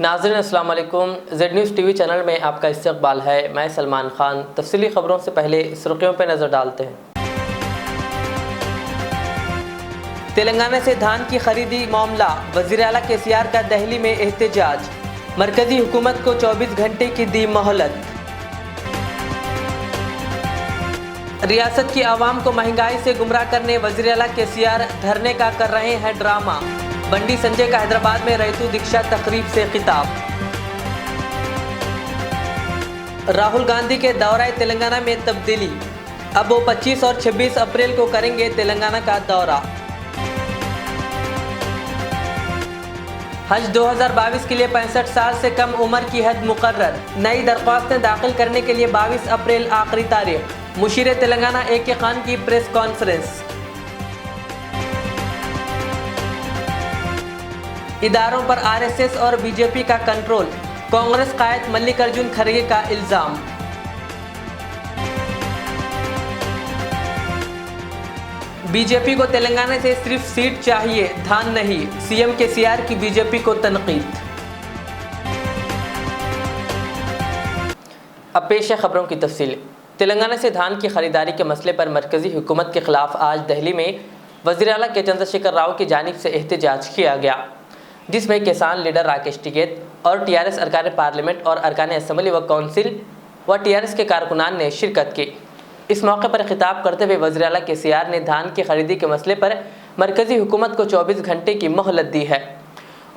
नाज़रीन अस्सलाम वालेकुम। जेड न्यूज़ टीवी चैनल में आपका इस्तकबाल है। मैं सलमान खान। तफसीली खबरों से पहले सुर्खियों पर नज़र डालते हैं। तेलंगाना से धान की खरीदी मामला, वज़ीर आला केसीआर का दिल्ली में एहतजाज। मरकजी हुकूमत को 24 घंटे की दी मोहलत। रियासत की आवाम को महंगाई से गुमराह करने वज़ीर आला केसीआर धरने का कर रहे हैं ड्रामा। बंडी संजय का हैदराबाद में रैतू दीक्षा तकरीब से खिताब। राहुल गांधी के दौरा तेलंगाना में तब्दीली, अब वो 25 और 26 अप्रैल को करेंगे तेलंगाना का दौरा। हज 2022 के लिए 65 साल से कम उम्र की हद मुकर्रर। नई दरख्वास्तें दाखिल करने के लिए 22 अप्रैल आखिरी तारीख। मुशीर तेलंगाना AK खान की प्रेस कॉन्फ्रेंस। इदारों पर RSS और BJP का कंट्रोल, कांग्रेस कायद मल्लिकार्जुन खड़गे का इल्जाम। बीजेपी को तेलंगाना से सिर्फ सीट चाहिए, धान नहीं, CM केसीआर की बीजेपी को तनकीद। अब पेश है खबरों की तफसील। तेलंगाना से धान की खरीदारी के मसले पर मरकजी हुकूमत के खिलाफ आज दिल्ली में वज़ीर आला के चंद्रशेखर राव की जानिब से एहतजाज किया गया, जिसमें किसान लीडर राकेश टिकैत और TRS अरकान पार्लियामेंट और अरकान असम्बली व काउंसिल व TRS के कारकुनान ने शिरकत की। इस मौके पर खिताब करते हुए वज़ीर आला केसीआर ने धान की खरीदी के मसले पर मरकजी हुकूमत को 24 घंटे की मोहलत दी है।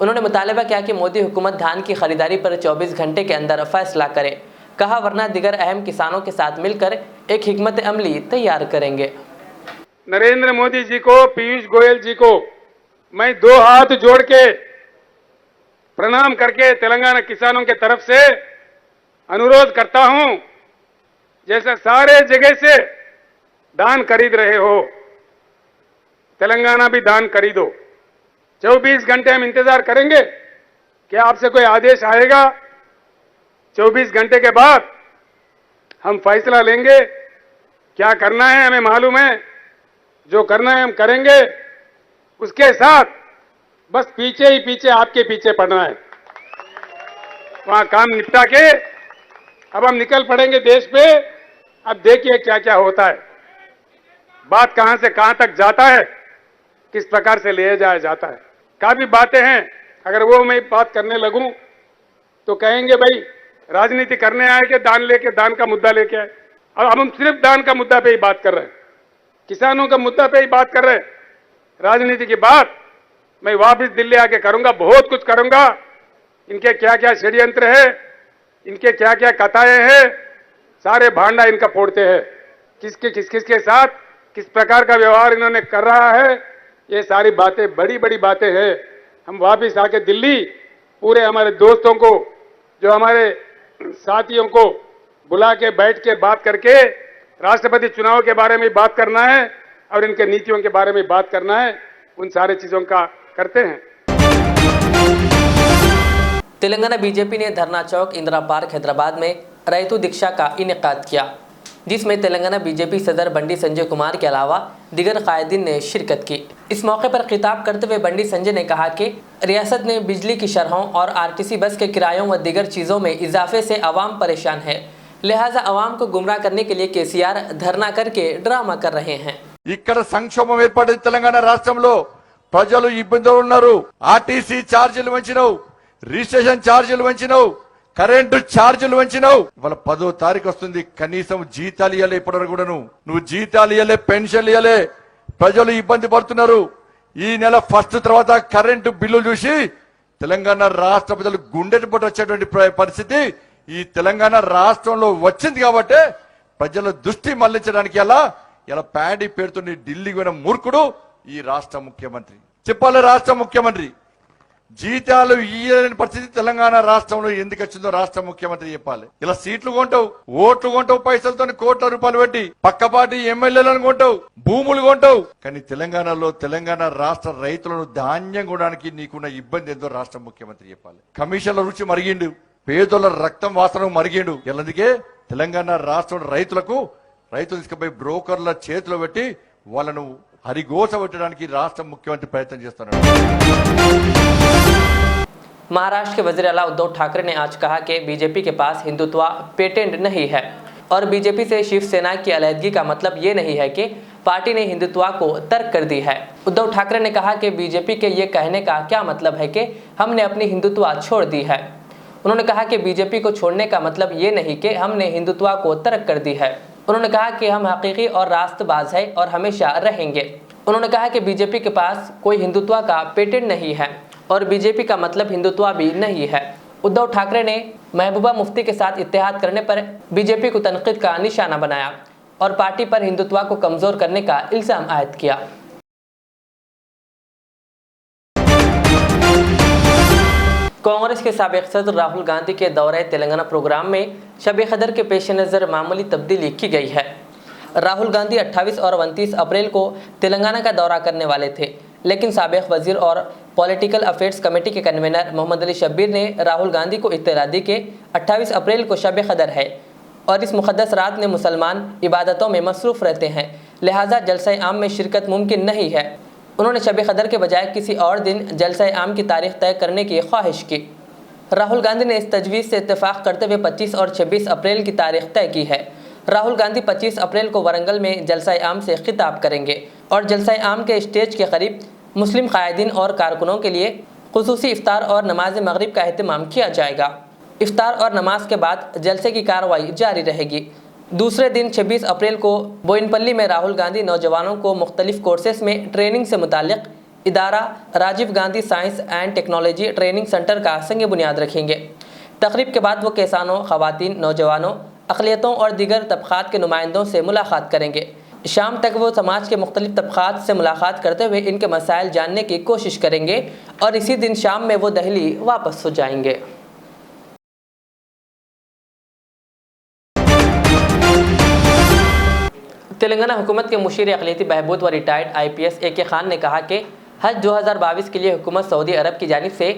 उन्होंने मुतालबा किया कि मोदी हुकूमत धान की खरीदारी पर 24 घंटे के अंदर फैसला करे, कहा वरना दिगर अहम किसानों के साथ मिलकर एक हिकमत अमली तैयार करेंगे। नरेंद्र मोदी जी को, पीयूष गोयल जी को मैं दो हाथ जोड़ के प्रणाम करके तेलंगाना किसानों के तरफ से अनुरोध करता हूं, जैसे सारे जगह से धान खरीद रहे हो, तेलंगाना भी धान खरीदो। 24 घंटे हम इंतजार करेंगे। क्या आपसे कोई आदेश आएगा? 24 घंटे के बाद हम फैसला लेंगे। क्या करना है हमें मालूम है, जो करना है हम करेंगे। उसके साथ बस पीछे ही पीछे आपके पीछे पड़ना है। वहां काम निपटा के अब हम निकल पड़ेंगे देश पे। अब देखिए क्या क्या होता है, बात कहां से कहां तक जाता है, किस प्रकार से ले जाया जाता है। काफी बातें हैं, अगर वो मैं बात करने लगूं तो कहेंगे भाई राजनीति करने आए कि दान का मुद्दा लेके आए। अब हम सिर्फ दान का मुद्दा पे ही बात कर रहे हैं, किसानों का मुद्दा पे ही बात कर रहे हैं। राजनीति की बात मैं वापस दिल्ली आके करूंगा, बहुत कुछ करूंगा। इनके क्या क्या षड्यंत्र है, इनके क्या क्या कथाएं हैं, सारे भांडा इनका फोड़ते हैं। किसके साथ किस प्रकार का व्यवहार इन्होंने कर रहा है, ये सारी बातें बड़ी बड़ी बातें हैं। हम वापस आके दिल्ली पूरे हमारे दोस्तों को, जो हमारे साथियों को बुला के बैठ के बात करके राष्ट्रपति चुनाव के बारे में बात करना है और इनके नीतियों के बारे में बात करना है। उन सारे चीजों का करते हैं। तेलंगाना बीजेपी ने धरना चौक इंदिरा पार्क हैदराबाद में रैतू दीक्षा का इनेकाद किया, जिसमें तेलंगाना बीजेपी सदर बंडी संजय कुमार के अलावा दिगर कायदीन ने शिरकत की। इस मौके पर खिताब करते हुए बंडी संजय ने कहा कि रियासत में बिजली की शरहों और RTC बस के किरायों व दिगर चीज़ों में इजाफे से अवाम परेशान है, लिहाजा अवाम को गुमराह करने के लिए केसीआर धरना करके ड्रामा कर रहे हैं। ఇక్కడ సంక్షోభం ఏర్పడింది తెలంగాణ రాష్ట్రంలో, ప్రజలు ఇబ్బందులు ఉన్నారు। RTC ఛార్జీలు పెంచినావు, రిజిస్ట్రేషన్ ఛార్జీలు పెంచినావు, కరెంటు ఛార్జీలు పెంచినావు। ఇవాళ 10వ తారీఖు వస్తుంది, కనీసం జీతాలు ఇవ్వలే ఇప్పటివరకు కూడా। నువ్వు జీతాలు ఇవ్వలే, పెన్షన్లు ఇవ్వలే, ప్రజలు ఇబ్బంది పడుతున్నారు। ఈ నెల ఫస్ట్ తర్వాత కరెంటు బిల్లు చూసి తెలంగాణ రాష్ట్ర ప్రజలు గుండెపోటు వచ్చేటువంటి పరిస్థితి ఈ తెలంగాణ రాష్ట్రంలో వచ్చింది। కాబట్టి ప్రజల దృష్టి మళ్లించడానికి ఇలా ప్యాడీ పేరుతో ఢిల్లీకి పోయిన మూర్ఖుడు ఈ రాష్ట్ర ముఖ్యమంత్రి। చెప్పాలి, రాష్ట్ర ముఖ్యమంత్రి జీతాలు ఇయ్యలేని పరిస్థితి తెలంగాణ రాష్ట్రంలో ఎందుకు వచ్చిందో రాష్ట్ర ముఖ్యమంత్రి చెప్పాలి। ఇలా సీట్లు కొంటావు, ఓట్లు కొంటావు, పైసలతో కోట్ల రూపాయలు పెట్టి పక్కపాటి ఎమ్మెల్యేలను కొంటావు, భూములు కొంటావు, కానీ తెలంగాణలో తెలంగాణ రాష్ట్ర రైతులను ధాన్యం కొనడానికి నీకున్న ఇబ్బంది ఏందో రాష్ట్ర ముఖ్యమంత్రి చెప్పాలి। కమిషన్ల రుచి మరిగిండు, పేదల రక్తం వాసన మరిగిండు। అందుకే తెలంగాణ రాష్ట్రం రైతులు తీసుకుపోయి బ్రోకర్ల చేతిలో పెట్టి వాళ్ళను హరిగోస పెట్టడానికి రాష్ట్ర ముఖ్యమంత్రి ప్రయత్నం చేస్తున్నారు। महाराष्ट्र के वज़ीर आला उद्धव ठाकरे ने आज कहा कि बीजेपी के पास हिंदुत्व पेटेंट नहीं है और बीजेपी से शिवसेना की अलहदगी का मतलब ये नहीं है कि पार्टी ने हिंदुत्व को तर्क कर दी है। उद्धव ठाकरे ने कहा कि बीजेपी के ये कहने का क्या मतलब है कि हमने अपनी हिंदुत्व छोड़ दी है। उन्होंने कहा कि बीजेपी को छोड़ने का मतलब ये नहीं कि हमने हिंदुत्व को तर्क कर दी है। उन्होंने कहा कि हम हकीकी और रास्तबाज है और हमेशा रहेंगे। उन्होंने कहा कि बीजेपी के पास कोई हिंदुत्व का पेटेंट नहीं है और बीजेपी का मतलब हिंदुत्व भी नहीं है। उद्धव ठाकरे ने महबूबा मुफ्ती के साथ इत्तेहाद करने पर बीजेपी को तनकीद का निशाना बनाया और पार्टी पर हिंदुत्व को कमजोर करने का इल्जाम आयद किया। कांग्रेस के साबिक सदर राहुल गांधी के दौरे तेलंगाना प्रोग्राम में शब कदर के पेश नज़र मामूली तब्दीली की गई है। राहुल गांधी 28 और 29 अप्रैल को तेलंगाना का दौरा करने वाले थे, लेकिन साबिक वजीर और पॉलिटिकल अफेयर्स कमेटी के कन्वीनर मोहम्मद अली शब्बीर ने राहुल गांधी को इत्तला दी कि 28 अप्रैल को शब कदर है और इस मुक़द्दस रात में मुसलमान इबादतों में मसरूफ़ रहते हैं, लिहाजा जलसा आम में शिरकत मुमकिन नहीं है। उन्होंने शब कदर के बजाय किसी और दिन जलसा आम की तारीख तय करने की ख्वाहिश की। राहुल गांधी ने इस तजवीज़ से इत्तेफाक करते हुए 25 और 26 अप्रैल की तारीख तय की है। राहुल गांधी 25 अप्रैल को वरंगल में जलसा आम से खिताब करेंगे और जलसा आम के स्टेज के करीब मुस्लिम कायदीन और कारकुनों के लिए खुसूसी इफ्तार और नमाज मगरिब का एहतमाम किया जाएगा। इफ्तार और नमाज के बाद जलसे की कार्रवाई जारी रहेगी। दूसरे दिन 26 अप्रैल को बोयनपल्ली में राहुल गांधी नौजवानों को मुख्तलिफ कोर्सेस में ट्रेनिंग से मुतालिक इदारा Rajiv Gandhi science and technology training centre का संग बुनियाद रखेंगे। तकरीब के बाद वो किसानों, ख़वातीन, नौजवानों, अक़लियतों और दीगर तबक़ात के नुमाइंदों से मुलाकात करेंगे। शाम तक वो समाज के मुख्तलिफ तबक़ात से मुलाकात करते हुए इनके मसाइल जानने की कोशिश करेंगे और इसी दिन शाम में वो दिल्ली वापस हो जाएंगे। तेलंगाना हुकूमत के मुशीर अक़लियती बहबूद व रिटायर्ड IPS AK खान ने कहा कि हज 2022 के लिए हुकूमत सऊदी अरब की जानिब से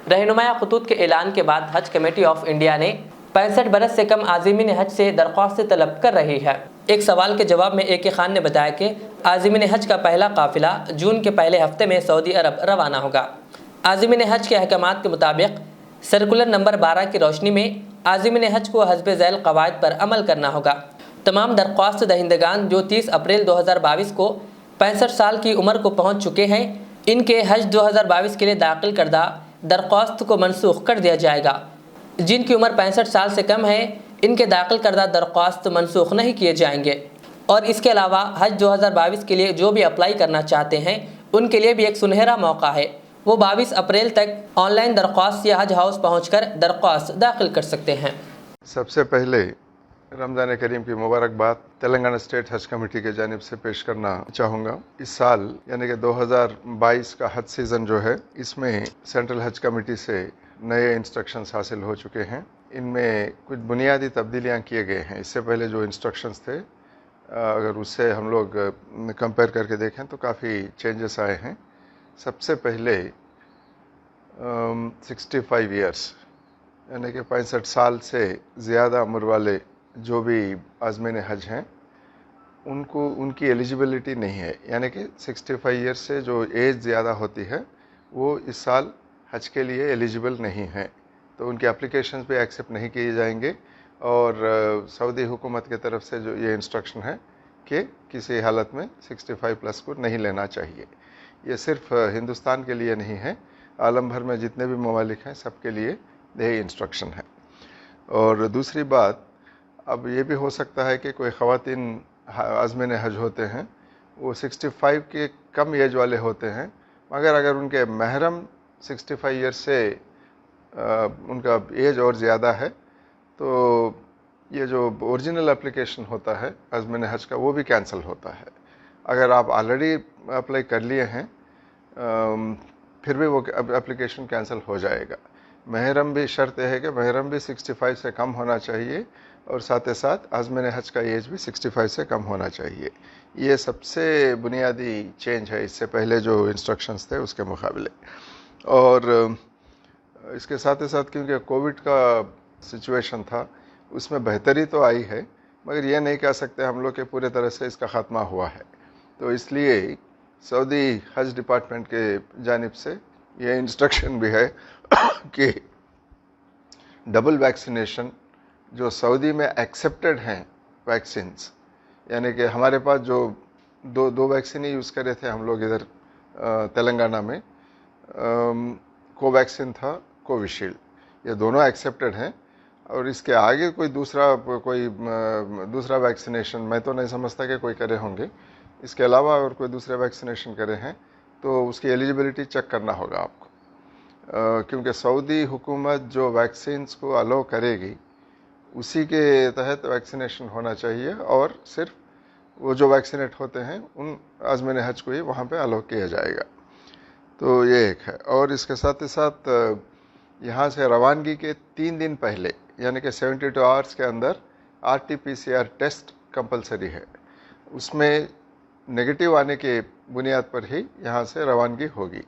रहनुमाया खतूत के ऐलान के बाद हज कमेटी ऑफ इंडिया ने 65 बरस से कम आज़मीन हज से दरख्वास्त तलब कर रही है। एक सवाल के जवाब में AK खान ने बताया कि आज़मीन हज का पहला काफ़िला जून के पहले हफ्ते में सऊदी अरब रवाना होगा। आज़मीन हज के अहकामात के मुताबिक सर्कुलर नंबर 12 की रोशनी में आज़मीन हज को हस्ब ज़ैल क़वाइद पर अमल करना होगा। तमाम दरख्वास्त दहिंदगान जो 30 अप्रैल 2022 को 65 साल की उम्र को पहुँच चुके हैं, इनके हज 2022 के लिए दाखिल करदा दरख्वास्त को मनसूख कर दिया जाएगा। जिनकी उम्र 65 साल से कम है, इनके दाखिल करदा दरख्वास्त मनसूख नहीं किए जाएंगे। और इसके अलावा हज 2022 के लिए जो भी अप्लाई करना चाहते हैं, उनके लिए भी एक सुनहरा मौका है। वो 22 अप्रैल तक ऑनलाइन दरख्वास्त या हज हाउस पहुंचकर दरख्वास्त दाखिल कर सकते हैं। सबसे पहले रमज़ान करीम की मुबारकबाद तेलंगाना स्टेट हज कमेटी के जानिब से पेश करना चाहूँगा। इस साल यानी कि 2022 का हज सीज़न जो है, इसमें सेंट्रल हज कमेटी से नए इंस्ट्रक्शंस हासिल हो चुके हैं। इनमें कुछ बुनियादी तब्दीलियाँ किए गए हैं। इससे पहले जो इंस्ट्रक्शंस थे, अगर उससे हम लोग कंपेयर करके देखें तो काफ़ी चेंजेस आए हैं। सबसे पहले 65 ईयर्स यानी कि 65 साल से ज़्यादा उम्र वाले जो भी आज़मीन हज हैं, उनको उनकी एलिजिबिलिटी नहीं है। यानी कि 65 ईयर्स से जो एज ज़्यादा होती है, वो इस साल हज के लिए एलिजिबल नहीं है, तो उनके एप्लीकेशंस भी एक्सेप्ट नहीं किए जाएंगे। और सऊदी हुकूमत की तरफ से जो ये इंस्ट्रक्शन है कि किसी हालत में 65 प्लस को नहीं लेना चाहिए। ये सिर्फ हिंदुस्तान के लिए नहीं है, आलम भर में जितने भी ममालिक हैं सबके लिए यही इंस्ट्रक्शन है। और दूसरी बात, अब ये भी हो सकता है कि कोई ख़वातीन आज़मीन हज होते हैं, वो 65 के कम एज वाले होते हैं, मगर अगर उनके महरम 65 ईयर्स से उनका एज और ज़्यादा है, तो ये जो ओरिजिनल एप्लीकेशन होता है आज़मीन हज का, वो भी कैंसिल होता है। अगर आप ऑलरेडी अप्लाई कर लिए हैं, फिर भी वो एप्लीकेशन कैंसिल हो जाएगा। महरम भी शर्त है कि महरम भी 65 से कम होना चाहिए और साथ ही साथ आज़मीन हज का एज भी 65 से कम होना चाहिए। ये सबसे बुनियादी चेंज है इससे पहले जो इंस्ट्रक्शंस थे उसके मुकाबले। और इसके साथ ही साथ क्योंकि कोविड का सिचुएशन था, उसमें बेहतरी तो आई है, मगर ये नहीं कह सकते हम लोग के पूरे तरह से इसका ख़त्मा हुआ है। तो इसलिए सऊदी हज डिपार्टमेंट के जानिब से ये इंस्ट्रक्शन भी है कि डबल वैक्सीनेशन जो सऊदी में एक्सेप्टेड हैं वैक्सीन्स, यानी कि हमारे पास जो दो वैक्सीन ही यूज़ करे थे हम लोग इधर तेलंगाना में, कोवैक्सीन था, कोविशील्ड, ये दोनों एक्सेप्टेड हैं। और इसके आगे कोई दूसरा वैक्सीनेशन मैं तो नहीं समझता कि कोई करे होंगे। इसके अलावा और कोई दूसरे वैक्सीनेशन करे हैं तो उसकी एलिजिबिलिटी चेक करना होगा आपको, क्योंकि सऊदी हुकूमत जो वैक्सीन्स को अलो करेगी उसी के तहत वैक्सीनेशन होना चाहिए, और सिर्फ वो जो वैक्सीनेट होते हैं उन आज़मीन हज को ही वहाँ पे अलो किया जाएगा। तो ये एक है। और इसके साथ ही साथ यहाँ से रवानगी के 3 दिन पहले, यानी कि 72 आवर्स के अंदर RT-PCR टेस्ट कंपलसरी है। उसमें नेगेटिव आने के बुनियाद पर ही यहाँ से रवानगी होगी।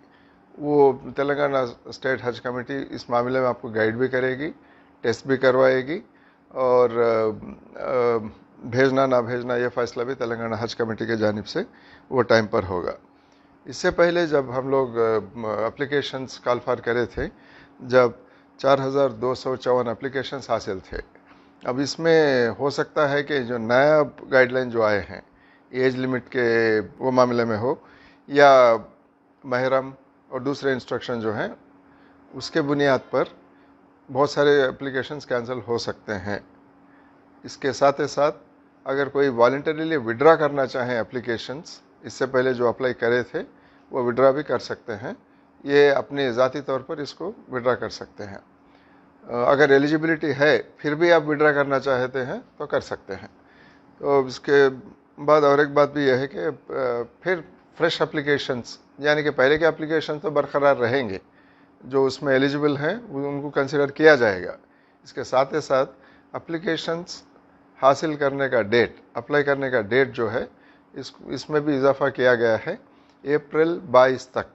वो तेलंगाना स्टेट हज कमेटी इस मामले में आपको गाइड भी करेगी, टेस्ट भी करवाएगी, और भेजना ना भेजना ये फैसला भी तेलंगाना हज कमेटी के जानिब से वो टाइम पर होगा। इससे पहले जब हम लोग एप्लीकेशंस कॉल फॉर करे थे, जब 4254 एप्लीकेशंस हासिल थे। अब इसमें हो सकता है कि जो नया गाइडलाइन जो आए हैं एज लिमिट के वो मामले में हो, या महरम और दूसरे इंस्ट्रक्शन जो हैं उसके बुनियाद पर बहुत सारे एप्लीकेशंस कैंसिल हो सकते हैं। इसके साथ ही साथ अगर कोई वॉलंटरीली विड्रा करना चाहे एप्लीकेशंस, इससे पहले जो अप्लाई करे थे वो विड्रा भी कर सकते हैं। ये अपने ज़ाती तौर पर इसको विड्रा कर सकते हैं। अगर एलिजिबिलिटी है फिर भी आप विड्रा करना चाहते हैं तो कर सकते हैं। तो इसके बाद और एक बात भी यह है कि फिर फ्रेश एप्लीकेशंस, यानी कि पहले के एप्लीकेशन तो बरकरार रहेंगे, जो उसमें एलिजिबल हैं उनको कंसिडर किया जाएगा। इसके साथ ही साथ एप्लीकेशंस हासिल करने का डेट, अप्लाई करने का डेट जो है इसमें भी इजाफा किया गया है अप्रैल 22 तक,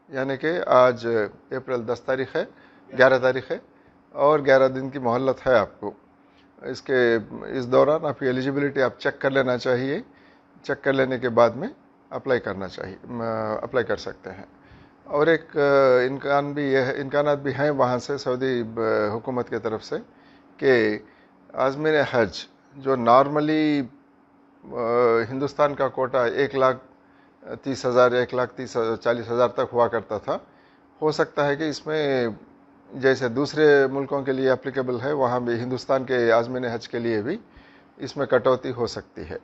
यानी कि आज अप्रैल 10 तारीख है, 11 तारीख है और 11 दिन की मोहलत है आपको। इस दौरान आपकी एलिजिबिलिटी आप चेक कर लेना चाहिए। चेक कर लेने के बाद में अप्लाई करना चाहिए, अप्लाई कर सकते हैं। और एक इम्कानात भी हैं वहाँ से सऊदी हुकूमत की तरफ से कि आज़मीन हज जो नॉर्मली हिंदुस्तान का कोटा 1,30,000 1,40,000 तक हुआ करता था, हो सकता है कि इसमें जैसे दूसरे मुल्कों के लिए एप्लीकेबल है, वहाँ भी हिंदुस्तान के आज़मीन हज के लिए भी इसमें कटौती हो सकती है।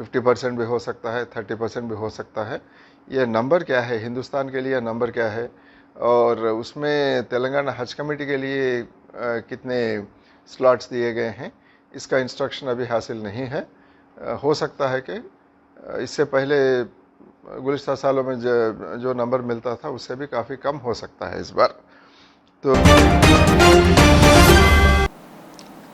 50% भी हो सकता है, 30% भी हो सकता है। ये नंबर क्या है हिंदुस्तान के लिए, नंबर क्या है, और उसमें तेलंगाना हज कमेटी के लिए कितने स्लॉट्स दिए गए हैं, इसका इंस्ट्रक्शन अभी हासिल नहीं है। हो सकता है कि इससे पहले गुज़िश्ता सालों में जो नंबर मिलता था उससे भी काफ़ी कम हो सकता है इस बार। तो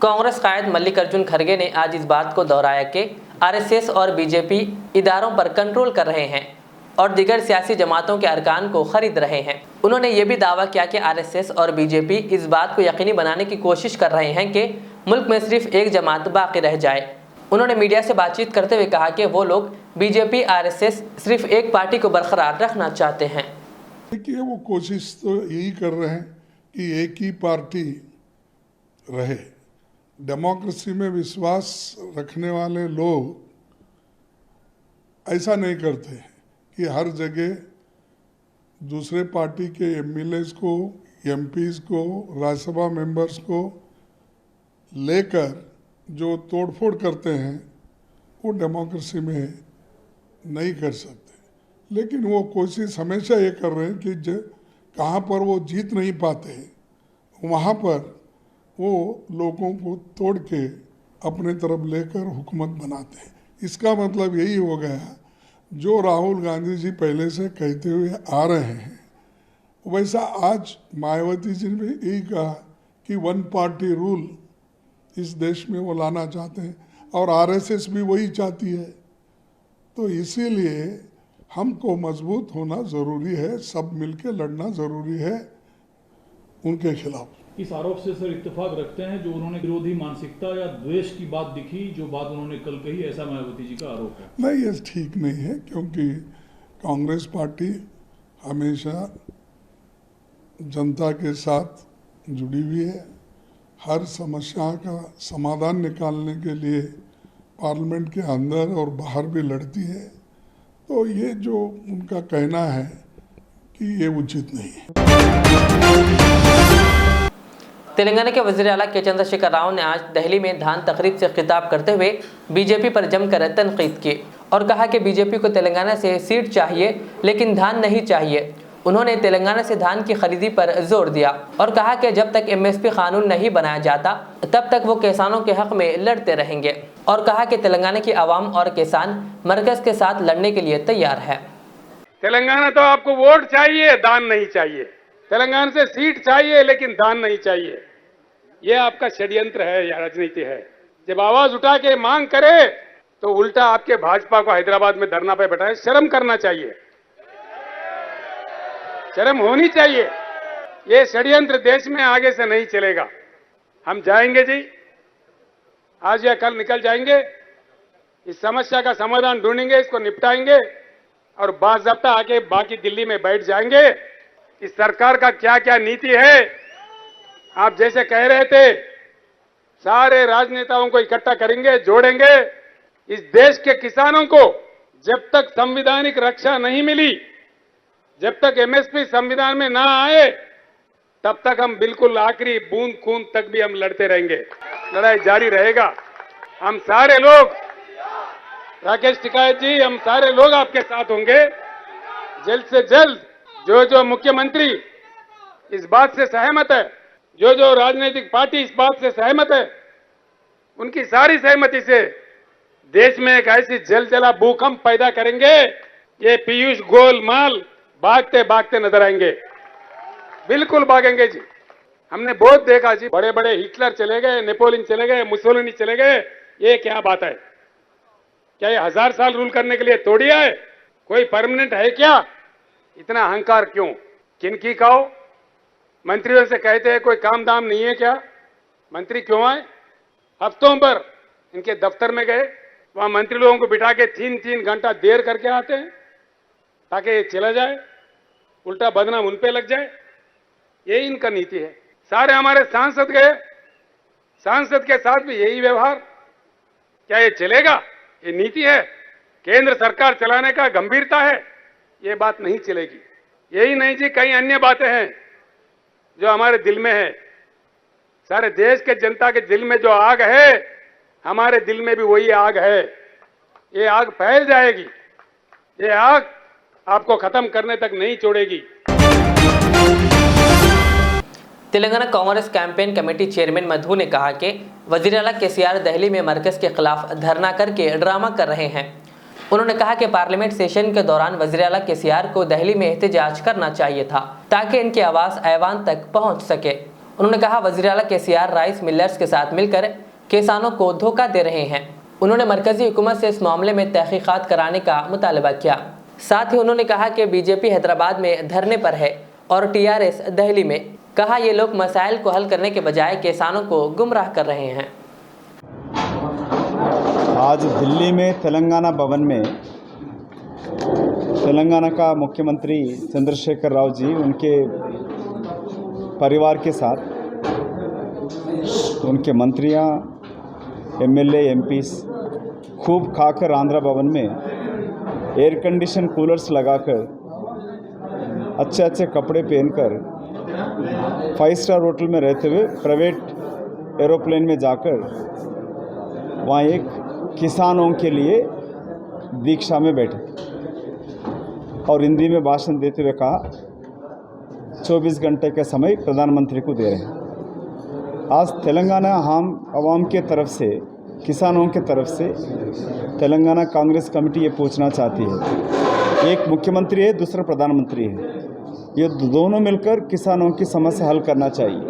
कांग्रेस कायद मल्लिकार्जुन खड़गे ने आज इस बात को दोहराया कि आरएसएस और बीजेपी इदारों पर कंट्रोल कर रहे हैं और दीगर सियासी जमातों के अरकान को खरीद रहे हैं। उन्होंने ये भी दावा किया कि आरएसएस और बीजेपी इस बात को यकीनी बनाने की कोशिश कर रहे हैं कि मुल्क में सिर्फ एक जमात बाकी रह जाए। उन्होंने मीडिया से बातचीत करते हुए कहा कि वो लोग बीजेपी आरएसएस सिर्फ एक पार्टी को बरकरार रखना चाहते हैं। देखिए, वो कोशिश तो यही कर रहे हैं कि एक ही पार्टी रहे। डेमोक्रेसी में विश्वास रखने वाले लोग ऐसा नहीं करते कि हर जगह दूसरे पार्टी के एमएलएस को, एमपीज को, राज्यसभा मेंबर्स को लेकर जो तोड़फोड़ करते हैं वो डेमोक्रेसी में नहीं कर सकते। लेकिन वो कोशिश हमेशा ये कर रहे हैं कि कहाँ पर वो जीत नहीं पाते वहाँ पर वो लोगों को तोड़ के अपने तरफ लेकर हुकूमत बनाते हैं। इसका मतलब यही हो गया जो राहुल गांधी जी पहले से कहते हुए आ रहे हैं, वैसा आज मायावती जी ने यही कहा कि 1 पार्टी रूल इस देश में वो लाना चाहते हैं और आरएसएस भी वही चाहती है। तो इसीलिए हमको मजबूत होना ज़रूरी है, सब मिलके लड़ना ज़रूरी है उनके खिलाफ। इस आरोप से सर इत्तेफाक रखते हैं जो उन्होंने विरोधी मानसिकता या द्वेष की बात दिखी, जो बात उन्होंने कल कही, ऐसा मायावती जी का आरोप है। नहीं, ये ठीक नहीं है, क्योंकि कांग्रेस पार्टी हमेशा जनता के साथ जुड़ी हुई है, हर समस्या का समाधान निकालने के लिए पार्लियामेंट के अंदर और बाहर भी लड़ती है। तो ये जो उनका कहना है कि ये उचित नहीं है। तेलंगाना के वज़ीर आला के चंद्रशेखर राव ने आज दिल्ली में धान तकरीब से खिताब करते हुए बीजेपी पर जमकर तनकीद की और कहा कि बीजेपी को तेलंगाना से सीट चाहिए लेकिन धान नहीं चाहिए। उन्होंने तेलंगाना से धान की खरीदी पर जोर दिया और कहा कि जब तक एमएसपी कानून नहीं बनाया जाता तब तक वो किसानों के हक में लड़ते रहेंगे और कहा कि तेलंगाना की आवाम और किसान मरकज के साथ लड़ने के लिए तैयार है। तेलंगाना तो आपको वोट चाहिए, दान नहीं चाहिए। तेलंगाना से सीट चाहिए लेकिन दान नहीं चाहिए। ये आपका षड्यंत्र है या राजनीति है। जब आवाज उठा के मांग करे तो उल्टा आपके भाजपा को हैदराबाद में धरना पे बैठाए। शर्म करना चाहिए, शर्म होनी चाहिए। ये षड्यंत्र देश में आगे से नहीं चलेगा। हम जाएंगे जी, आज या कल निकल जाएंगे, इस समस्या का समाधान ढूंढेंगे, इसको निपटाएंगे और बाज़ाब्ता आके बाकी दिल्ली में बैठ जाएंगे। इस सरकार का क्या क्या नीति है, आप जैसे कह रहे थे, सारे राजनेताओं को इकट्ठा करेंगे, जोड़ेंगे। इस देश के किसानों को जब तक संवैधानिक रक्षा नहीं मिली, जब तक एमएसपी संविधान में ना आए, तब तक हम बिल्कुल आखिरी बूंद खून तक भी हम लड़ते रहेंगे। लड़ाई जारी रहेगा। हम सारे लोग, राकेश टिकायत जी, हम सारे लोग आपके साथ होंगे। जल्द से जल्द जो मुख्यमंत्री इस बात से सहमत है, जो राजनीतिक पार्टी इस बात से सहमत है, उनकी सारी सहमति से देश में एक ऐसी जलजला भूकंप पैदा करेंगे, ये पीयूष गोलमाल भागते भागते नजर आएंगे। बिल्कुल भागेंगे जी। हमने बहुत देखा जी, बड़े बड़े हिटलर चले गए, नेपोलियन चले गए, मुसोलिनी चले गए। ये क्या बात है? क्या ये 1000 साल रूल करने के लिए तोड़ी है? कोई परमानेंट है क्या? इतना अहंकार क्यों? किनकी खाओ? मंत्रियों से कहते हैं कोई काम दाम नहीं है क्या? मंत्री क्यों आए? हफ्तों पर इनके दफ्तर में गए, वहां मंत्री लोगों को बिठा के 3-3 घंटा देर करके आते हैं ताकि ये चला जाए, उल्टा बदनाम उन पे लग जाए। यही इनका नीति है। सारे हमारे सांसद गए, सांसद के साथ भी यही व्यवहार। क्या ये चलेगा? ये नीति है? केंद्र सरकार चलाने का गंभीरता है? ये बात नहीं चलेगी। यही नहीं जी, कई अन्य बातें हैं जो हमारे दिल में है। सारे देश के जनता के दिल में जो आग है, हमारे दिल में भी वही आग है। ये आग फैल जाएगी। ये आग आपको खत्म करने तक नहीं छोड़ेगी। Telangana Congress campaign committee chairman Madhu ने कहा कि वज़ीर आला केसीआर दिल्ली में मरकज के खिलाफ धरना करके ड्रामा कर रहे हैं। उन्होंने कहा कि पार्लियामेंट सेशन के दौरान वज़ीर आला केसीआर को दिल्ली में एहतजाज करना चाहिए था ताकि इनकी आवाज़ ऐवान तक पहुंच सके। उन्होंने कहा वज़ीर आला केसीआर राइस मिलर्स के साथ मिलकर किसानों को धोखा दे रहे हैं। उन्होंने मरकजी हुकूमत से इस मामले में तहकीकात कराने का मुतालबा किया। साथ ही उन्होंने कहा कि बीजेपी हैदराबाद में धरने पर है और टीआरएस दिल्ली में। कहा ये लोग मसाइल को हल करने के बजाय किसानों को गुमराह कर रहे हैं। आज दिल्ली में तेलंगाना भवन में तेलंगाना का मुख्यमंत्री चंद्रशेखर राव जी उनके परिवार के साथ उनके मंत्रियां, एमएलए, एमपीस खूब खाकर आंध्रा भवन में एयर कंडीशन कूलर्स लगाकर अच्छे अच्छे कपड़े पहनकर 5 स्टार होटल में रहते हुए प्राइवेट एरोप्लेन में जाकर वहाँ एक किसानों के लिए दीक्षा में बैठे और हिंदी में भाषण देते हुए कहा 24 घंटे का समय प्रधानमंत्री को दे रहे हैं। आज तेलंगाना आवाम के तरफ से, किसानों के तरफ से तेलंगाना कांग्रेस कमेटी ये पूछना चाहती है, एक मुख्यमंत्री है, दूसरा प्रधानमंत्री है, ये दोनों मिलकर किसानों की समस्या हल करना चाहिए।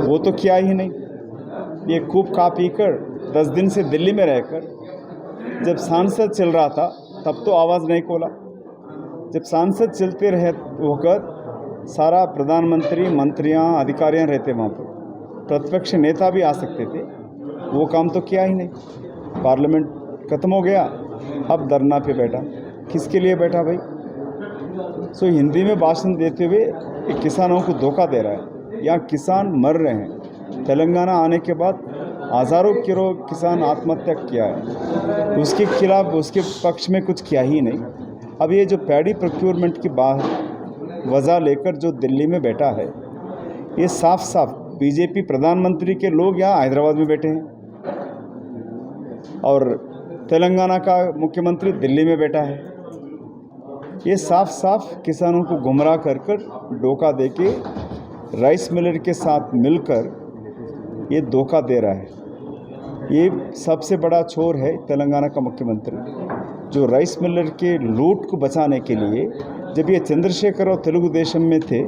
वो तो किया ही नहीं। ये खूब खा पी कर 10 दिन से दिल्ली में रहकर जब सांसद चल रहा था तब तो आवाज़ नहीं खोला। जब सांसद चलते रहे होकर सारा प्रधानमंत्री, मंत्रियां, अधिकारियां रहते वहाँ पर, प्रतिपक्ष नेता भी आ सकते थे, वो काम तो किया ही नहीं। पार्लियामेंट ख़त्म हो गया, अब धरना पे बैठा। किसके लिए बैठा भाई? सो हिंदी में भाषण देते हुए किसानों को धोखा दे रहा है। यहाँ किसान मर रहे हैं। तेलंगाना आने के बाद हज़ारों किसान आत्महत्या किया है, उसके खिलाफ उसके पक्ष में कुछ किया ही नहीं। अब ये जो पैडी प्रोक्योरमेंट की वजह लेकर जो दिल्ली में बैठा है, ये साफ साफ बीजेपी प्रधानमंत्री के लोग यहाँ हैदराबाद में बैठे हैं और तेलंगाना का मुख्यमंत्री दिल्ली में बैठा है। ये साफ साफ किसानों को गुमराह कर धोखा देके राइस मिलर के साथ मिलकर ये धोखा दे रहा है। ये सबसे बड़ा चोर है तेलंगाना का मुख्यमंत्री, जो राइस मिलर के लूट को बचाने के लिए जब ये चंद्रशेखर और तेलुगु देशम में थे,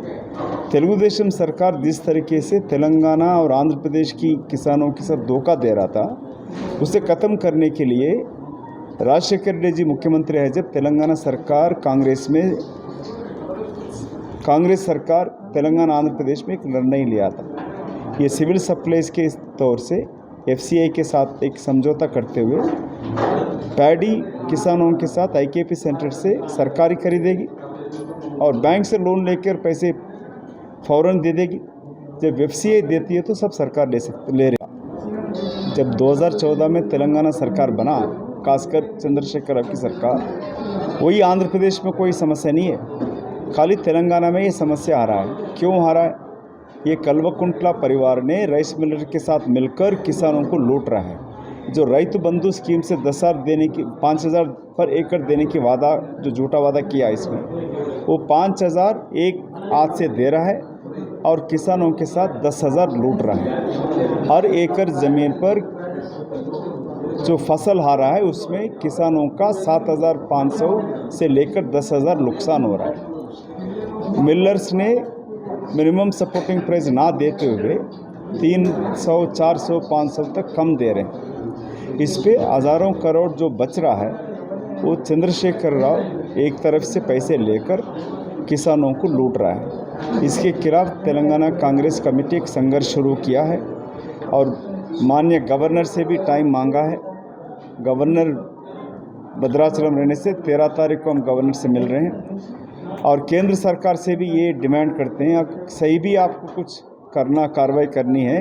तेलुगु देशम सरकार जिस तरीके से तेलंगाना और आंध्र प्रदेश की किसानों के साथ धोखा दे रहा था, उसे ख़त्म करने के लिए राजशेखर रेड्डी जी मुख्यमंत्री है जब तेलंगाना सरकार कांग्रेस सरकार तेलंगाना आंध्र प्रदेश में एक निर्णय लिया था। ये सिविल सप्लाईज के तौर से FCI के साथ एक समझौता करते हुए पैडी किसानों के साथ IKP सेंटर से सरकारी खरीदेगी और बैंक से लोन लेकर पैसे फ़ौरन दे देगी। जब FCI देती है तो सब सरकार ले रही। जब 2014 में तेलंगाना सरकार बना, खासकर चंद्रशेखर राव की सरकार, वही आंध्र प्रदेश में कोई समस्या नहीं है, खाली तेलंगाना में ये समस्या आ रहा है। क्यों आ रहा है? ये कल्वकुंटला परिवार ने राइस मिलर के साथ मिलकर किसानों को लूट रहा है। जो रैतु बंधु स्कीम से 10,000 देने की 5,000 पर एकड़ देने की वादा, जो झूठा वादा किया इसमें, वो 5,000 एक हाथ से दे रहा है और किसानों के साथ 10,000 लूट रहा है। हर एकड़ ज़मीन पर जो फसल आ रहा है उसमें किसानों का 7,500 से लेकर 10,000 नुकसान हो रहा है। मिलर्स ने मिनिमम सपोर्टिंग प्राइस ना देते हुए 300, 400, 500 तक कम दे रहे हैं। इस पे हज़ारों करोड़ जो बच रहा है वो चंद्रशेखर राव एक तरफ से पैसे लेकर किसानों को लूट रहा है। इसके खिलाफ तेलंगाना कांग्रेस कमेटी एक संघर्ष शुरू किया है और माननीय गवर्नर से भी टाइम मांगा है। गवर्नर भद्राचलम रहने से 13 तारीख को हम गवर्नर से मिल रहे हैं और केंद्र सरकार से भी ये डिमांड करते हैं, सही भी आपको कुछ कार्रवाई करनी है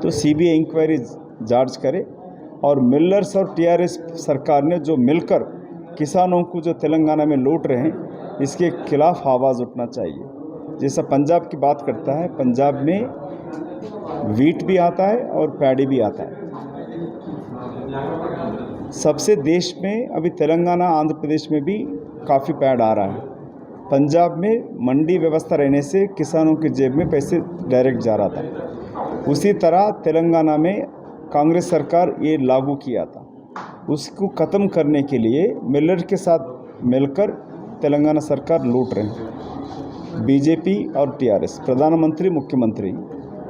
तो CBI इंक्वायरी जांच करे और मिलर्स और TRS सरकार ने जो मिलकर किसानों को जो तेलंगाना में लूट रहे हैं, इसके खिलाफ आवाज़ उठना चाहिए। जैसा पंजाब की बात करता है, पंजाब में वीट भी आता है और पैडी भी आता है। सबसे देश में अभी तेलंगाना आंध्र प्रदेश में भी काफ़ी पैड आ रहा है। पंजाब में मंडी व्यवस्था रहने से किसानों की जेब में पैसे डायरेक्ट जा रहा था। उसी तरह तेलंगाना में कांग्रेस सरकार ये लागू किया था। उसको ख़त्म करने के लिए मिलर के साथ मिलकर तेलंगाना सरकार लूट रहे हैं। बीजेपी और TRS, प्रधानमंत्री मुख्यमंत्री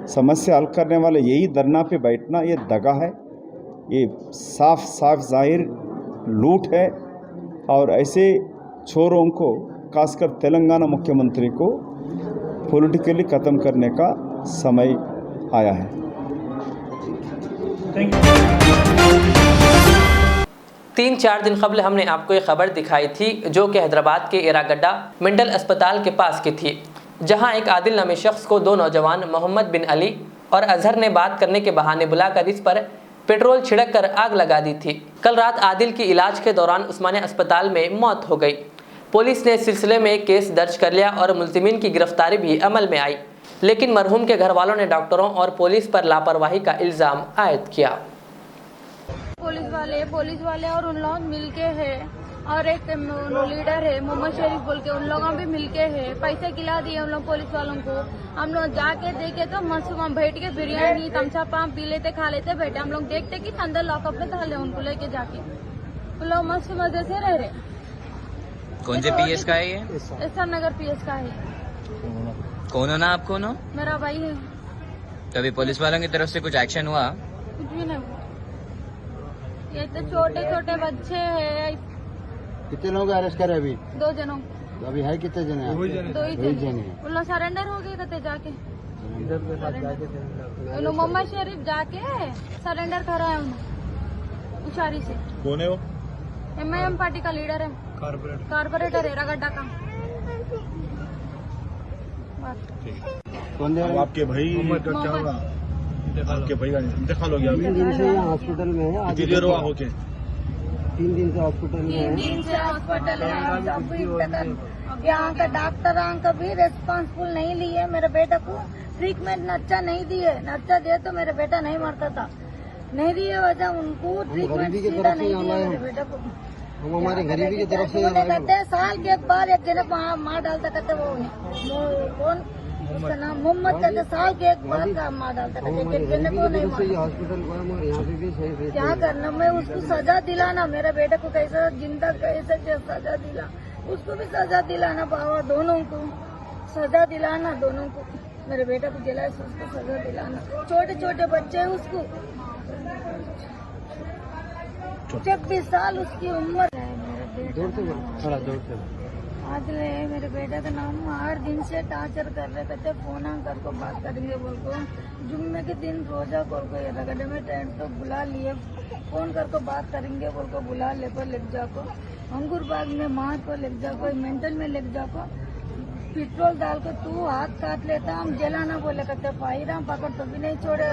समस्या हल करने वाले यही धरना पे बैठना, ये दगा है, ये साफ साफ जाहिर लूट है और ऐसे चोरों को, खासकर तेलंगाना मुख्यमंत्री को पॉलिटिकली ख़त्म करने का समय आया है। 3-4 दिन कबल हमने आपको एक खबर दिखाई थी जो कि हैदराबाद के एरागड्डा मेंटल अस्पताल के पास की थी, जहां एक आदिल नामी शख्स को 2 नौजवान मोहम्मद बिन अली और अजहर ने बात करने के बहाने बुलाकर इस पर पेट्रोल छिड़क कर आग लगा दी थी। कल रात आदिल की इलाज के दौरान उस्मानिया अस्पताल में मौत हो गई। पुलिस ने इस सिलसिले में केस दर्ज कर लिया और मुल्जिमीन की गिरफ्तारी भी अमल में आई, लेकिन मरहूम के घर वालों ने डॉक्टरों और पुलिस पर लापरवाही का इल्ज़ाम आयद किया। पुलिस वाले और उन लोग मिलके है और एक लीडर है मोहम्मद शरीफ बोल के, उन लोगों भी मिलके है, पैसे खिला दिए उन लोग पुलिस वालों को। हम लोग जाके देखे तो मस्त वहाँ बैठ के बिरयानी तमचा पाम पी लेते, खा लेते, बैठे। हम लोग देखते कि अंदर लॉकअप में डाले उनको लेके जाके, उन लोग मस्त मजे से रह रहे। कौन से PS का है ये? SR नगर PS का है। कौन हो ना आप? कौन हो? मेरा भाई है। कभी पुलिस वालों की तरफ से कुछ एक्शन हुआ? कुछ भी नहीं हुआ। ये तो छोटे छोटे बच्चे हैं। कितने लोग अरेस्ट करे अभी? 2 जनों। तो अभी है कितने जने? 2 ही जने। उन लोग सरेंडर हो गए कते जाके। मोहम्मद शरीफ जाके सरेंडर करा है उन्होंने उचारी से। कौन है वो? MIM पार्टी का लीडर है, कारपोरेटर है रगड्डा का। कौन दे रहा है? आपके भाई का क्या हुआ? आपके भाई का इंतकाल हो गया 3 दिन से यहाँ हॉस्पिटल में है। आज 3 दिन से हॉस्पिटल में है। 3 दिन से हॉस्पिटल है। यहाँ का डॉक्टर कभी रेस्पॉन्सिबल नहीं लिए मेरे बेटे को ट्रीटमेंट अच्छा नहीं दिए। अच्छा दिए तो मेरे बेटा नहीं मरता था। नहीं दिए वजह उनको ट्रीटमेंट सीधा नहीं दिया मेरे बेटे को। हम हमारे गरीबी की तरफ से कहते हैं साल के एक बार एक जने मार डालता कहते वो कौन उसका नाम मोहम्मद कहते साल के एक बार का मार डालता कहते एक जने को नहीं मार। हॉस्पिटल को हमारे यहाँ पे भी सही क्या करना मैं उसको सजा दिलाना मेरे बेटे को कैसे जिंदा कैसे सजा दिला उसको भी सजा दिलाना बाबा दोनों को सजा दिलाना दोनों को। मेरे बेटा को जलाए उसको सजा दिलाना। छोटे छोटे बच्चे हैं उसको 26 साल उसकी उम्र है। मेरे बेटे आज मेरे बेटे का नाम 8 दिन से टार्चर कर रहे कहते फोन कर को बात करेंगे बोल को जुम्मे के दिन रोजा बोल को रगड़े में टेंट तो बुला लिए फोन कर को बात करेंगे बोल को बुला ले पर लेक जाको अंगूर बाग में मार को लेक जाको मेंटल में लेक जाको पेट्रोल डाल को तू हाथ काट लेता हम जलाना बोले कहते पाईराम पकड़ तो भी नहीं छोड़े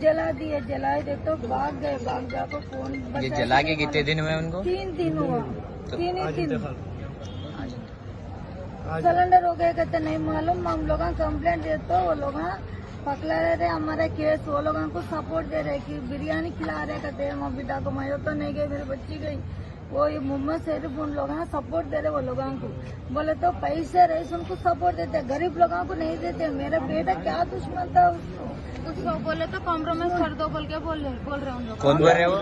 जला दिए जलाए दे तो भाग गए भाग जाको फोन ये जला के कितने दिन हुए उनको? 3 दिन हुआ 3 ही दिन सिलेंडर हो गए कहते नहीं मालूम हम लोग कंप्लेंट दे तो वो लोग पकड़ा रहे हमारे केस वो लोगों को सपोर्ट दे रहे कि बिरयानी खिला रहे कहते हम बेटा को मैं तो नहीं गई मेरी बच्ची गई वो ये मोहम्मद शरीफ उन लोगों सपोर्ट दे रहे वो लोगों को बोले तो पैसे रईस उनको सपोर्ट देते गरीब लोगों को नहीं देते। मेरा बेटा क्या दुश्मन था उसको बोले तो कॉम्प्रोमाइज कर दो बोल के बोल रहे उन लोग। कौन बोल रहे वो?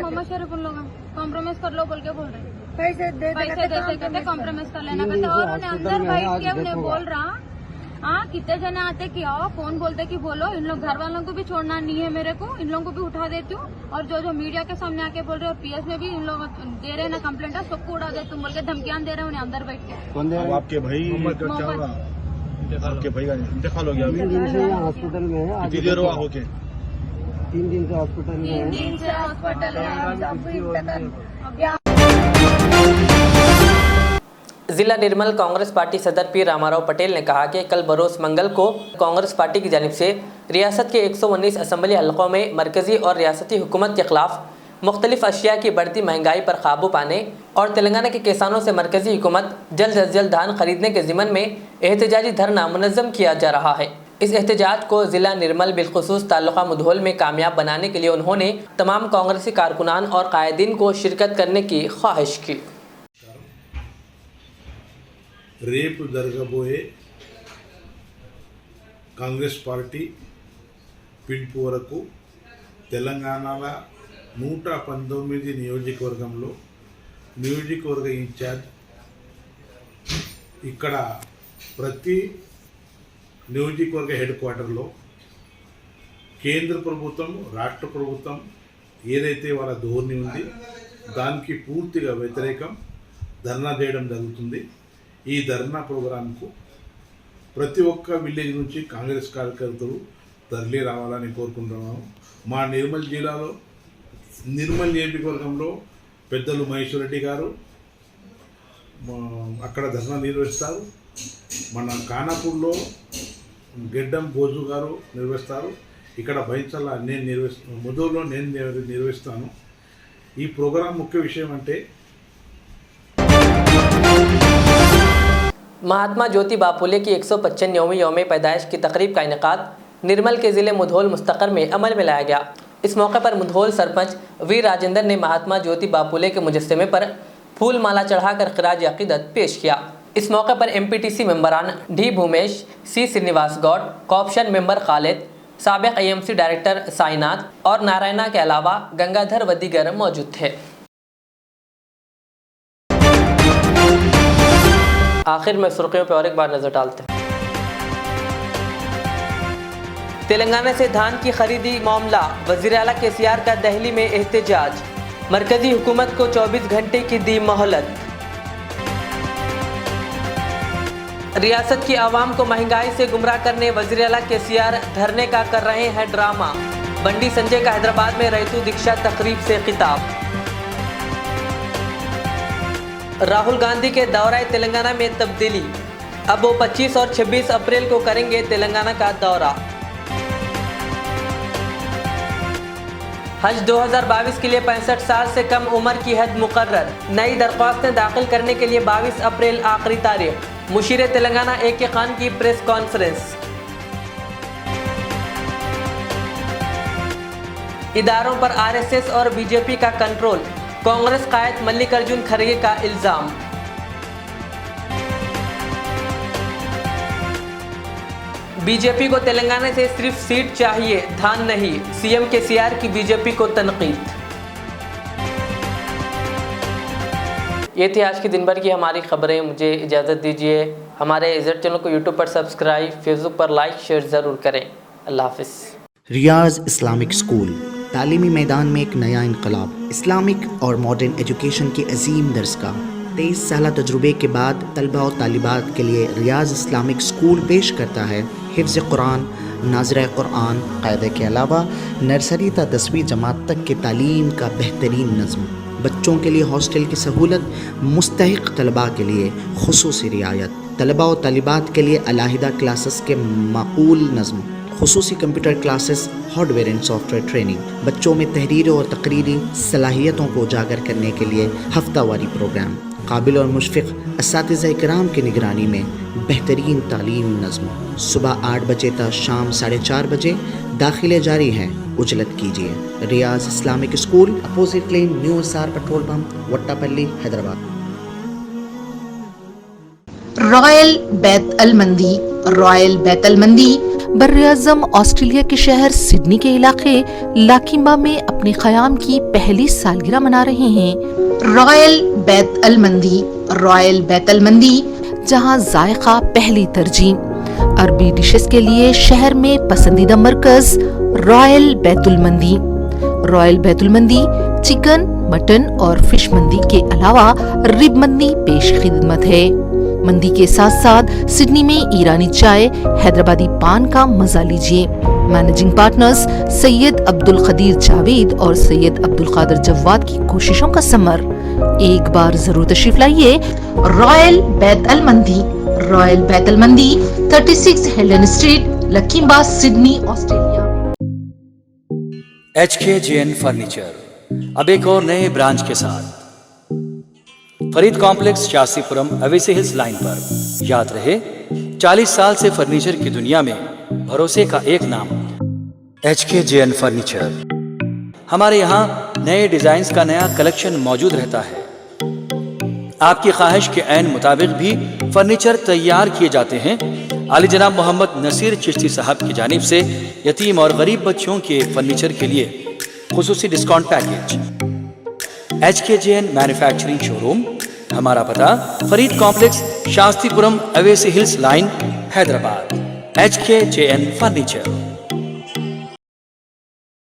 मोहम्मद शरीफ उन लोग कॉम्प्रोमाइज कर लो बोल के बोल रहे पैसे दे कहते कॉम्प्रोमाइज कर लेना कहते और उन्हें अंदर बैठ के उन्हें बोल रहा कितने जने आते कि आओ कौन बोलते कि बोलो इन लोग घर वालों को भी छोड़ना नहीं है मेरे को इन लोगों को भी उठा देती हूँ और जो मीडिया के सामने आके बोल रहे हो पीएस में भी इन लोग दे रहे ना कंप्लेंट है सबको उड़ा दे तुम बोल के धमकियां दे रहे उन्हें अंदर बैठ के। कौन दे रहा है? आपके भाई का क्या हुआ? आपके भाई का इंतकाल हो गया 3 दिन से यहाँ हॉस्पिटल में है। आज 3 दिन से हॉस्पिटल में है। 3 दिन से हॉस्पिटल है। जिला निर्मल कांग्रेस पार्टी सदर पी रामाराव पटेल ने कहा कि कल बरोज मंगल को कांग्रेस पार्टी की जानिब से रियासत के 119 असम्बली हलकों में मरकजी और रियासती हुकूमत के खिलाफ मुख्तलिफ अशिया की बढ़ती महंगाई पर काबू पाने और तेलंगाना के किसानों से मरकजी हुकूमत जल्द अज जल्द धान खरीदने के ज़िम्मन में एहतजाजी धरना मुनज़्ज़म किया जा रहा है। इस एहतजाज को जिला निर्मल बिलखुसूस तालुका मुधोल में कामयाब बनाने के लिए उन्होंने तमाम कांग्रेसी कारकुनान और कायदीन को शिरकत करने की ख्वाहिश की। రేపు జరగబోయే కాంగ్రెస్ పార్టీ పిలుపు వరకు తెలంగాణలో 119 నియోజకవర్గంలో నియోజకవర్గ ఇన్ఛార్జ్ ఇక్కడ ప్రతి నియోజకవర్గ హెడ్ క్వార్టర్లో కేంద్ర ప్రభుత్వం రాష్ట్ర ప్రభుత్వం ఏదైతే వాళ్ళ ధోరణి ఉంది దానికి పూర్తిగా వ్యతిరేకం ధర్నా చేయడం జరుగుతుంది। ఈ ధర్నా ప్రోగ్రాంకు ప్రతి ఒక్క విలేజ్ నుంచి కాంగ్రెస్ కార్యకర్తలు తరలి రావాలని కోరుకుంటున్నాము। మా నిర్మల్ జిల్లాలో నిర్మల్ నియోజకవర్గంలో పెద్దలు మహేశ్వర్ రెడ్డి గారు అక్కడ ధర్నా నిర్వహిస్తారు। మన కానాపూర్లో గెడ్డం భోజు గారు నిర్వహిస్తారు। ఇక్కడ బైంచల్ల నేను నిర్వహిస్తాను, ముదోలో నేను నిర్వహిస్తాను। ఈ ప్రోగ్రాం ముఖ్య విషయం అంటే महात्मा ज्योति बापुले की 195वीं यौम पैदाइश की तकरीब का इनेकाद निर्मल के ज़िले मुधोल मुस्तकर में अमल में लाया गया। इस मौके पर मुधोल सरपंच वी राजेंद्र ने महात्मा ज्योति बापुले के मुजस्समे पर फूल माला चढ़ाकर खिराज अकीदत पेश किया। इस मौके पर एमपीटीसी मेंबरान डी भूमेश, सी श्रीनिवास गौड़, कॉप्शन मेंबर खालिद, साबिक एएमसी डायरेक्टर साईनाथ और नारायणा के अलावा गंगाधर व दीगर मौजूद थे। आखिर में सुर्खियों पर और एक बार नजर डालते हैं। तेलंगाना से धान की खरीदी मामला, वज़ीर आला केसीआर का दिल्ली में एहतजाज, मरकजी हुकूमत को 24 घंटे की दी मोहलत। रियासत की आवाम को महंगाई से गुमराह करने वज़ीर आला केसीआर धरने का कर रहे हैं ड्रामा। बंडी संजय का हैदराबाद में रईतु दीक्षा तकरीब से खिताब। राहुल गांधी के दौरे तेलंगाना में तब्दीली, अब वो 25 और 26 अप्रैल को करेंगे तेलंगाना का दौरा। हज 2022 के लिए 65 साल से कम उम्र की हद मुकर्रर। नई दरख्वास्तें दाखिल करने के लिए 22 अप्रैल आखिरी तारीख। मुशीर तेलंगाना AK खान की प्रेस कॉन्फ्रेंस। इदारों पर RSS और BJP का कंट्रोल, कांग्रेस कायद मल्लिकार्जुन खड़गे का इल्जाम। बीजेपी को तेलंगाना से सिर्फ सीट चाहिए, धान नहीं, CM KCR की BJP को तनकीद। ये थी आज के दिन भर की हमारी खबरें। मुझे इजाज़त दीजिए। हमारे इज़्ज़त चैनल को YouTube पर सब्सक्राइब, फेसबुक पर लाइक शेयर ज़रूर करें। अल्लाह हाफ़िज़। रियाज इस्लामिक स्कूल, तालीमी मैदान में एक नया इनकलाब। इस्लामिक और मॉडर्न एजुकेशन की अजीम दरसगाह। 23 साल तजुर्बे के बाद तलबा और तालिबात के लिए रियाज इस्लामिक स्कूल पेश करता है हिफ्ज़ कुरान, नाज़िरा कुरान क़ायदे के अलावा नर्सरी ta 10वीं जमात तक की तालीम का बेहतरीन नज़्म। बच्चों के लिए हॉस्टल की सहूलत, मुस्तहिक़ तलबा के लिए खुसूसी रियायत, तलबा और तालिबात के लिए अलहदा क्लासेस के माकूल नज़्म, खुसूसी computer classes, hardware and software training. बच्चों में तहरीर और तकरीरी सलाहियतों को उजागर करने के लिए हफ्तावारी प्रोग्राम। काबिल और मुशफ़िक़ असातिज़ा इकराम की निगरानी में बेहतरीन तालीम नज़्म। सुबह 8 बजे तक शाम 4:30 बजे दाखिले जारी हैं। उजलत कीजिए। Riyaz Islamic school, opposite lane, new SR petrol pump, Vattapalli, Hyderabad. Royal बैत अल मंदी। रॉयल बैत अल मंदी बर्र-ए-आज़म ऑस्ट्रेलिया के शहर सिडनी के इलाके लाकिम्बा में अपने क़याम की पहली सालगिरह मना रहे हैं। रॉयल बैत अल मंदी। रॉयल बैत अल मंदी, जहां जायका पहली तरजीह। अरबी डिशेस के लिए शहर में पसंदीदा मरकज रॉयल बैतुल मंदी। रॉयल बैतुल मंदी चिकन, मटन और फिश मंदी के अलावा रिब मंदी पेश खिदमत है। मंदी के साथ साथ सिडनी में ईरानी चाय, हैदराबादी पान का मजा लीजिए। मैनेजिंग पार्टनर्स सैयद अब्दुल कदीर जावेद और सैयद अब्दुल कादिर जवाद की कोशिशों का समर। एक बार जरूर तशरीफ लाइए। रॉयल बैत अल मंदी। रॉयल बैत अल मंदी, 36 Haldon street, Lakemba, Sydney, Australia. HKJN furniture अब एक और नए ब्रांच के साथ Farid complex, Shastripuram, Owaisi hills line पर। याद रहे, 40 साल से फर्नीचर की दुनिया में भरोसे का एक नाम HKJN फर्नीचर। हमारे यहाँ नए डिजाइन्स का नया कलेक्शन मौजूद रहता है। आपकी ख्वाहिश के ऐन मुताबिक भी फर्नीचर तैयार किए जाते हैं। आली जनाब मोहम्मद नसीर चिश्ती साहब की जानिब से यतीम और गरीब बच्चों के फर्नीचर के लिए खुसूसी discount package. HKJN manufacturing showroom, हमारा पता Farid complex, Shastripuram, Owaisi hills line, Hyderabad. HKJN furniture.